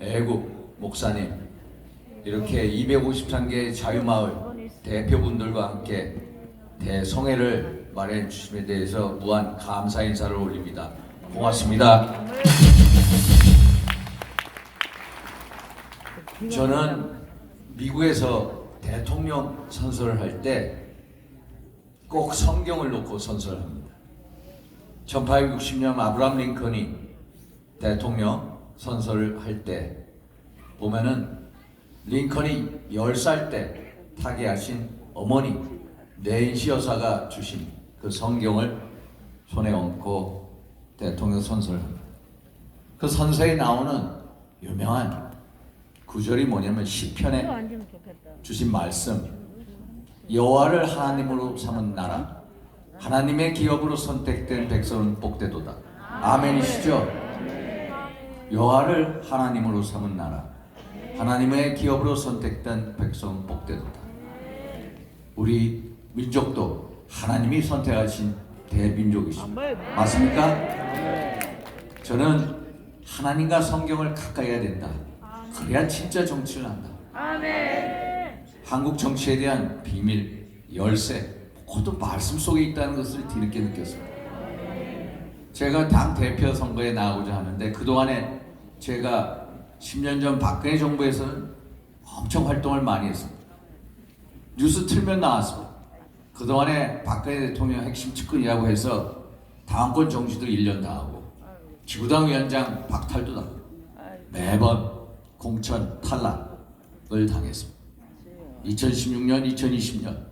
애국 목사님, 이렇게 253개 자유마을 대표분들과 함께 대성회를 마련해 주심에 대해서 무한 감사 인사를 올립니다. 고맙습니다. 저는 미국에서 대통령 선서를 할 때 꼭 성경을 놓고 선서를 합니다. 1860년 아브라함 링컨이 대통령 선서를 할 때 보면은 링컨이 10살 때 타계하신 어머니 낸시 여사가 주신 그 성경을 손에 얹고 대통령 선서를 합니다. 그 선서에 나오는 유명한 구절이 뭐냐면 시편에 주신 말씀, 여호와를 하나님으로 삼은 나라, 하나님의 기업으로 선택된 백성은 복되도다. 아멘이시죠? 여호와를 하나님으로 삼은 나라, 하나님의 기업으로 선택된 백성은 복되도다. 우리 민족도 하나님이 선택하신 대민족이십니다. 맞습니까? 저는 하나님과 성경을 가까이 해야 된다. 그래야 진짜 정치를 한다. 한국 정치에 대한 비밀, 열쇠, 모두 말씀 속에 있다는 것을 뒤늦게 느꼈습니다. 제가 당 대표 선거에 나가고자 하는데 그동안에 제가 10년 전 박근혜 정부에서는 엄청 활동을 많이 했습니다. 뉴스 틀면 나왔습니다. 그동안에 박근혜 대통령 핵심 측근이라고 해서 당원권 정지도 1년 당하고 지구당 위원장 박탈도 당하고 매번 공천 탈락을 당했습니다. 2016년, 2020년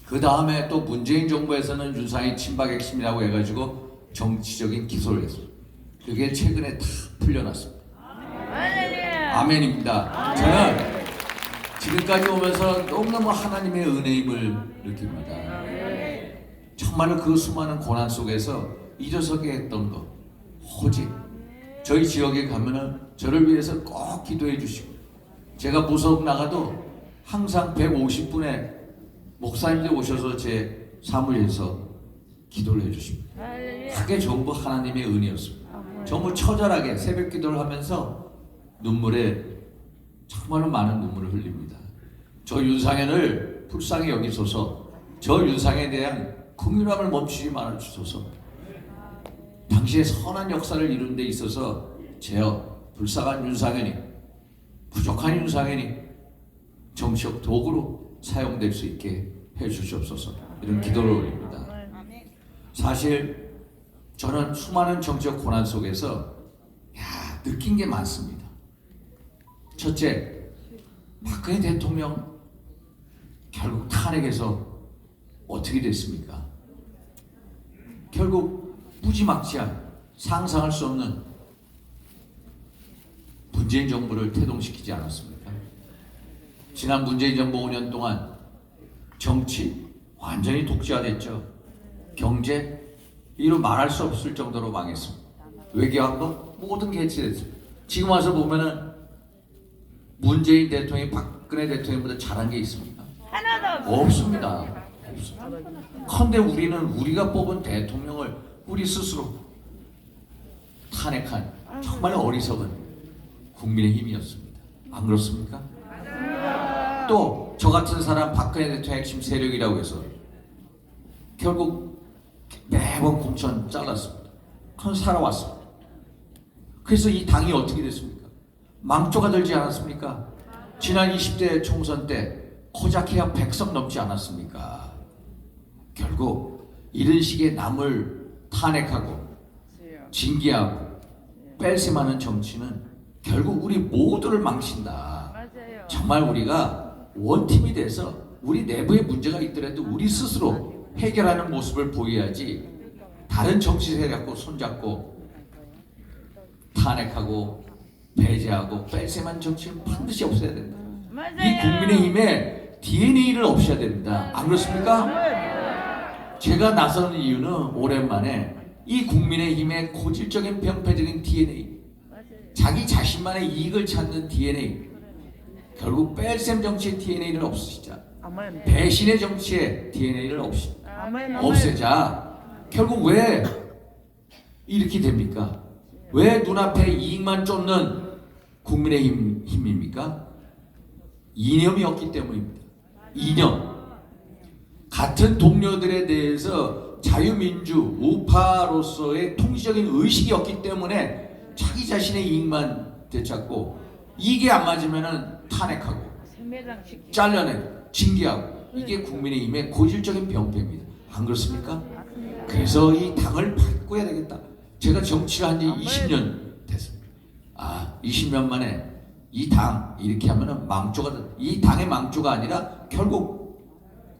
그 다음에 또 문재인 정부에서는 윤상희 친박 핵심이라고 해가지고 정치적인 기소를 했습니다. 그게 최근에 다 풀려났습니다. 아멘입니다. 저는 지금까지 오면서 너무너무 하나님의 은혜임을 느낍니다. 정말로 그 수많은 고난 속에서 잊어서게 했던 것, 오직 저희 지역에 가면은 저를 위해서 꼭 기도해 주시고, 제가 무속 나가도 항상 150분의 목사님들 오셔서 제 사무실에서 기도를 해주십니다. 그게 전부 하나님의 은혜였습니다. 전부 처절하게 새벽 기도를 하면서 눈물에 정말로 많은 눈물을 흘립니다. 저 윤상현을 불쌍히 여기소서, 저 윤상에 대한 긍휼함을 멈추지 말아 주소서. 당시에 선한 역사를 이룬 데 있어서 제어 불쌍한 윤상현이, 부족한 윤상현이 정치적 도구로 사용될 수 있게 해주시옵소서. 이런 기도를 올립니다. 사실 저는 수많은 정치적 고난 속에서 느낀 게 많습니다. 첫째, 박근혜 대통령 결국 탄핵에서 어떻게 됐습니까? 결국 무지막지한 상상할 수 없는 문재인 정부를 태동시키지 않았습니까? 지난 문재인 정부 5년 동안 정치 완전히 독재화됐죠. 경제 이루 말할 수 없을 정도로 망했습니다. 외교안보 모든 게 해체됐습니다. 지금 와서 보면은 문재인 대통령이 박근혜 대통령보다 잘한 게 있습니까? 하나도 없습니다. 그런데 우리는 우리가 뽑은 대통령을 우리 스스로 탄핵한 정말 어리석은 국민의힘이었습니다. 안 그렇습니까? 또 저 같은 사람 박근혜 대통령 핵심 세력이라고 해서 결국 매번 공천 잘랐습니다. 그건 살아왔습니다. 그래서 이 당이 어떻게 됐습니까? 망조가 들지 않았습니까? 지난 20대 총선 때 고작해야 100석 넘지 않았습니까? 결국 이런 식의 남을 탄핵하고 징계하고 뺄셈하는 정치는 결국 우리 모두를 망친다. 정말 우리가 원팀이 돼서 우리 내부에 문제가 있더라도 우리 스스로 해결하는 모습을 보여야지, 다른 정치 세력하고 손잡고 탄핵하고 배제하고 뺄셈한 정치는 반드시 없어야 된다. 이 국민의힘의 DNA를 없애야 됩니다. 안 그렇습니까? 제가 나서는 이유는 오랜만에 이 국민의힘의 고질적인 병폐적인 DNA, 자기 자신만의 이익을 찾는 DNA, 결국 뺄셈 정치의 DNA를 없애자, 배신의 정치의 DNA를 없애자. 결국 왜 이렇게 됩니까? 왜 눈앞에 이익만 쫓는 국민의힘입니까? 이념이었기 때문입니다. 이념. 같은 동료들에 대해서 자유민주 우파로서의 통치적인 의식이었기 때문에 자기 자신의 이익만 되찾고 이게 안 맞으면은 탄핵하고 잘라내고 징계하고 이게 국민의힘의 고질적인 병폐입니다. 안 그렇습니까? 그래서 이 당을 바꿔야 되겠다. 제가 정치를 한 지 20년 됐습니다. 20년 만에 이 당 이렇게 하면은 망조가 된다. 이 당의 망조가 아니라 결국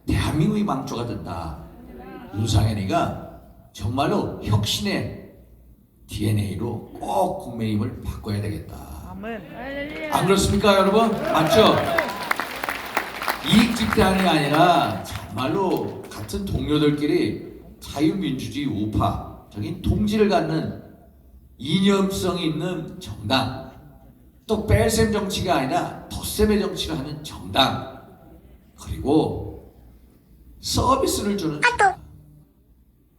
대한민국이 망조가 된다. 윤상현이가 정말로 혁신의 DNA로 꼭 국민의힘을 바꿔야 되겠다. 안 그렇습니까, 여러분? 맞죠? 이익 집단이 아니라 정말로 같은 동료들끼리 자유민주주의 우파적인 통지를 갖는 이념성이 있는 정당, 또 뺄셈 정치가 아니라 덧셈의 정치를 하는 정당, 그리고 서비스를 주는 정당.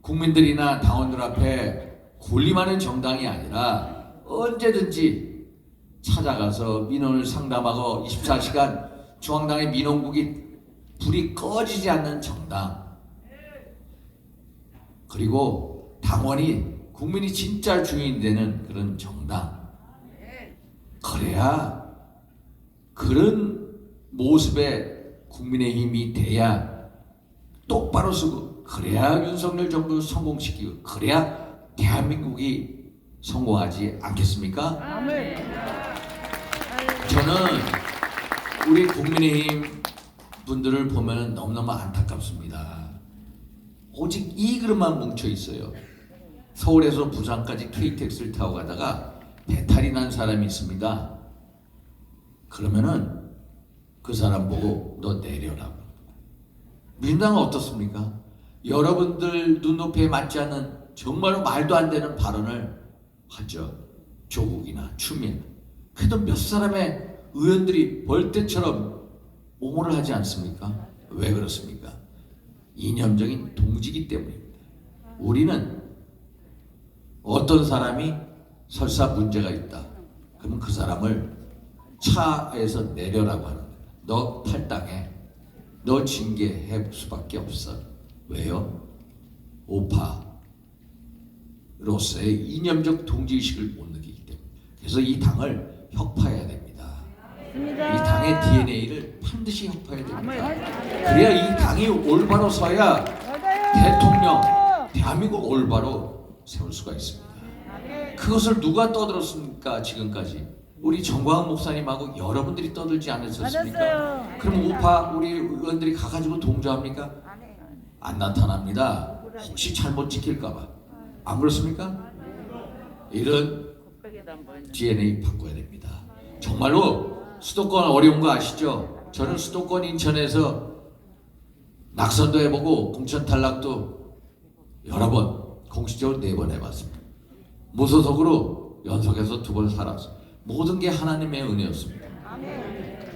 국민들이나 당원들 앞에 군림하는 정당이 아니라 언제든지 찾아가서 민원을 상담하고 24시간 중앙당의 민원국이 불이 꺼지지 않는 정당, 그리고 당원이 국민이 진짜 주인이 되는 그런 정당. 그래야 그런 모습의 국민의힘이 돼야 똑바로 쓰고, 그래야 윤석열 정부 성공시키고, 그래야 대한민국이 성공하지 않겠습니까? 저는 우리 국민의힘 분들을 보면 너무너무 안타깝습니다. 오직 이 그릇만 뭉쳐 있어요. 서울에서 부산까지 KTX를 타고 가다가 배탈이 난 사람이 있습니다. 그러면은 그 사람 보고 너 내려라. 민주당은 어떻습니까? 여러분들 눈높이에 맞지 않는 정말로 말도 안 되는 발언을 하죠. 조국이나 추미애. 그래도 몇 사람의 의원들이 벌떼처럼 옹호를 하지 않습니까? 왜 그렇습니까? 이념적인 동지기 때문입니다. 우리는 어떤 사람이 설사 문제가 있다. 그러면 그 사람을 차에서 내려라고 하는 거야. 너 탈당해. 너 징계할 수밖에 없어. 왜요? 오파로서의 이념적 동지의식을 못 느끼기 때문에. 그래서 이 당을 혁파해야 됩니다. 이 당의 DNA를 반드시 혁파해야 됩니다. 그래야 이 당이 올바로 서야 대통령, 대한민국 올바로 세울 수가 있습니다. 그것을 누가 떠들었습니까? 지금까지 우리 정광훈 목사님하고 여러분들이 떠들지 않으셨습니까? 그럼 우파 우리 의원들이 가가지고 동조합니까? 안 나타납니다. 혹시 잘못 지킬까봐. 안 그렇습니까? 이런 DNA 바꿔야 됩니다. 정말로 수도권 어려운 거 아시죠? 저는 수도권 인천에서 낙선도 해보고 공천 탈락도 여러 번, 공식적으로 4번 해봤습니다. 무소속으로 연속해서 2번 살았어요. 모든 게 하나님의 은혜였습니다.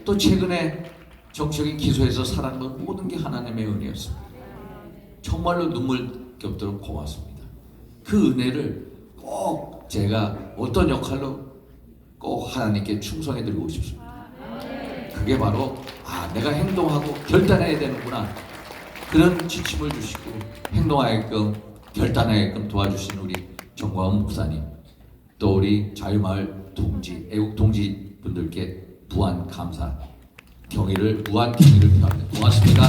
또 최근에 정치적인 기소에서 살아난 건 모든 게 하나님의 은혜였습니다. 정말로 눈물 겹도록 고맙습니다. 그 은혜를 꼭 제가 어떤 역할로 꼭 하나님께 충성해 드리고 싶습니다. 그게 바로 내가 행동하고 결단해야 되는구나. 그런 지침을 주시고 행동하게끔 결단하게끔 도와주신 우리 정광훈 목사님, 또 우리 자유마을 동지, 애국 동지 분들께 무한 감사, 무한 경의를 표합니다. 고맙습니다.